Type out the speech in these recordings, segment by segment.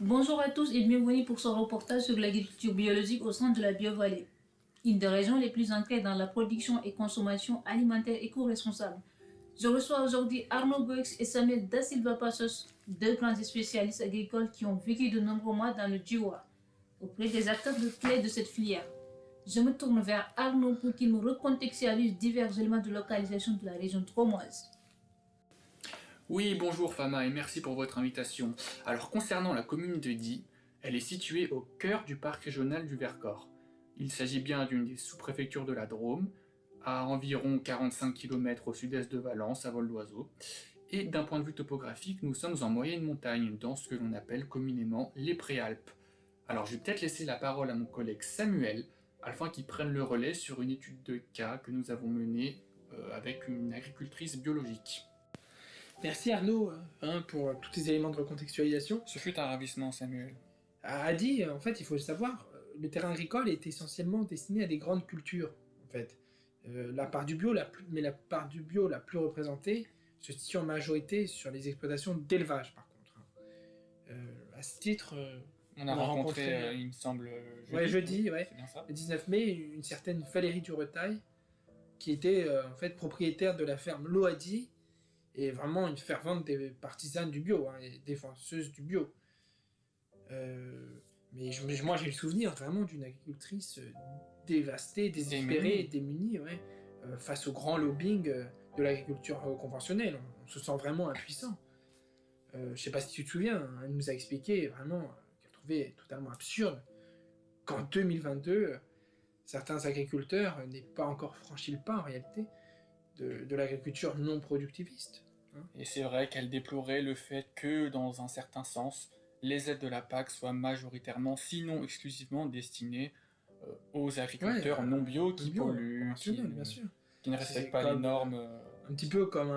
Bonjour à tous et bienvenue pour ce reportage sur l'agriculture biologique au sein de la Biovallée, une des régions les plus ancrées dans la production et consommation alimentaire éco-responsable. Je reçois aujourd'hui Arnaud Boix et Samuel Da Silva Passos, deux grands spécialistes agricoles qui ont vécu de nombreux mois dans le Diois, auprès des acteurs de clés de cette filière. Je me tourne vers Arnaud pour qu'il nous recontextualise divers éléments de localisation de la région drômoise. Oui, bonjour Fama et merci pour votre invitation. Alors concernant la commune de Die, elle est située au cœur du parc régional du Vercors. Il s'agit bien d'une des sous-préfectures de la Drôme, à environ 45 km au sud-est de Valence, à vol d'oiseau. Et d'un point de vue topographique, nous sommes en moyenne montagne, dans ce que l'on appelle communément les Préalpes. Alors je vais peut-être laisser la parole à mon collègue Samuel, afin qu'il prenne le relais sur une étude de cas que nous avons menée avec une agricultrice biologique. Merci Arnaud pour tous tes éléments de recontextualisation. Ce fut un ravissement, Samuel. À Adi, en fait, il faut le savoir, le terrain agricole est essentiellement destiné à des grandes cultures. En fait, la part du bio, la plus représentée se situe en majorité sur les exploitations d'élevage, par contre. À ce titre, on a rencontré, il me semble, jeudi, c'est bien ça. Le 19 mai, une certaine Valérie Duretail, qui était en fait propriétaire de la ferme Loadi, et vraiment une fervente des partisanes du bio, et défenseuse du bio. Mais moi j'ai le souvenir vraiment d'une agricultrice dévastée, désespérée et démunie, face au grand lobbying de l'agriculture conventionnelle. On se sent vraiment impuissant. Je sais pas si tu te souviens, elle nous a expliqué vraiment qu'elle trouvait totalement absurde qu'en 2022, certains agriculteurs n'aient pas encore franchi le pas en réalité de l'agriculture non productiviste. Et c'est vrai qu'elle déplorait le fait que, dans un certain sens, les aides de la PAC soient majoritairement, sinon exclusivement, destinées aux agriculteurs non bio qui polluent, qui ne respectent pas les normes. Un petit peu comme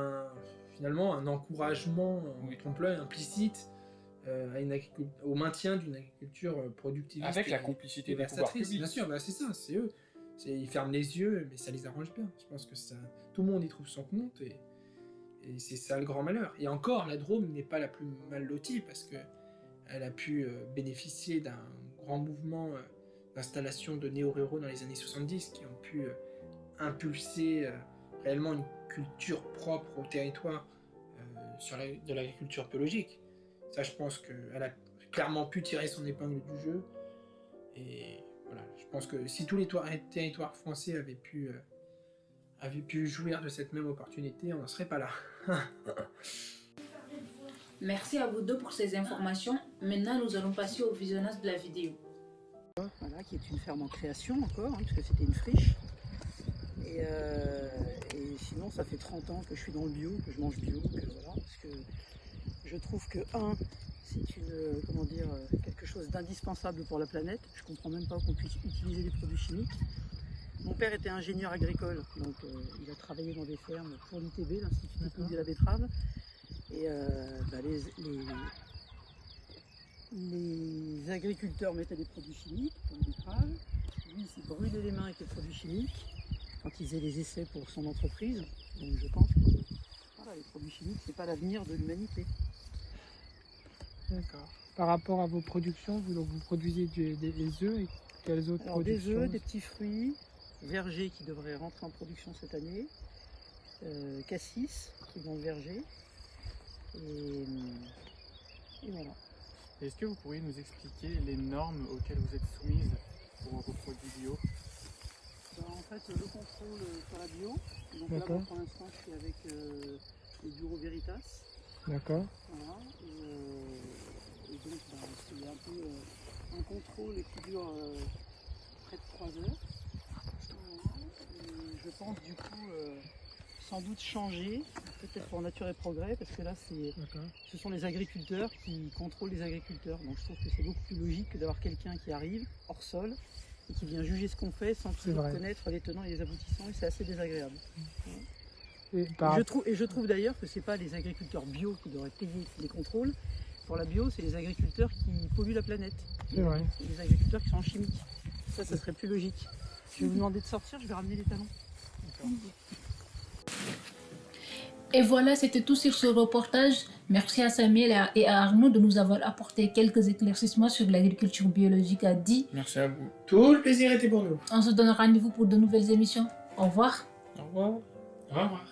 finalement un encouragement en trompe-l'œil implicite au maintien d'une agriculture productiviste. Avec la complicité des pouvoirs publics. Bien sûr, c'est ça, c'est eux. Ils ferment les yeux, mais ça les arrange bien. Je pense que tout le monde y trouve son compte, et c'est ça le grand malheur. Et encore, la Drôme n'est pas la plus mal lotie, parce qu'elle a pu bénéficier d'un grand mouvement d'installation de néo-ruraux dans les années 70, qui ont pu impulser réellement une culture propre au territoire de l'agriculture biologique. Ça, je pense qu'elle a clairement pu tirer son épingle du jeu, et voilà, je pense que si tous les territoires français avaient pu jouir de cette même opportunité, on n'en serait pas là. Merci à vous deux pour ces informations. Maintenant, nous allons passer au visionnage de la vidéo. Voilà, qui est une ferme en création encore, parce que c'était une friche. Et sinon, ça fait 30 ans que je suis dans le bio, que je mange bio, parce que je trouve que, c'est quelque chose d'indispensable pour la planète. Je comprends même pas qu'on puisse utiliser des produits chimiques. Mon père était ingénieur agricole, donc il a travaillé dans des fermes pour l'ITB, l'Institut technique de la betterave. Et les agriculteurs mettaient des produits chimiques pour la betterave. Lui, il s'est brûlé les mains avec les produits chimiques quand il faisait les essais pour son entreprise. Donc je pense que les produits chimiques, c'est pas l'avenir de l'humanité. D'accord. Par rapport à vos productions, vous produisez des œufs et quelles autres productions? Des œufs, des petits fruits, vergers qui devraient rentrer en production cette année, cassis qui vont au verger, et voilà. Est-ce que vous pourriez nous expliquer les normes auxquelles vous êtes soumises pour vos produits bio? En fait, le contrôle sur la bio, donc là pour l'instant je suis avec les bureaux Veritas. D'accord. Voilà, et donc c'est un peu un contrôle qui dure près de 3 heures. Voilà, et je pense du coup sans doute changer, peut-être pour Nature et Progrès, parce que là ce sont les agriculteurs qui contrôlent les agriculteurs. Donc je trouve que c'est beaucoup plus logique que d'avoir quelqu'un qui arrive hors sol et qui vient juger ce qu'on fait sans toujours connaître les tenants et les aboutissants, et c'est assez désagréable. Voilà. Je trouve d'ailleurs que c'est pas les agriculteurs bio qui devraient payer les contrôles. Pour la bio, c'est les agriculteurs qui polluent la planète. C'est vrai. Et les agriculteurs qui sont en chimique. Ça serait plus logique. Je vais vous demander de sortir, je vais ramener les talons. Et voilà, c'était tout sur ce reportage. Merci à Samuel et à Arnaud de nous avoir apporté quelques éclaircissements sur l'agriculture biologique à Die. Merci à vous. Tout le plaisir était pour nous. On se donne rendez-vous pour de nouvelles émissions. Au revoir. Au revoir. Au revoir.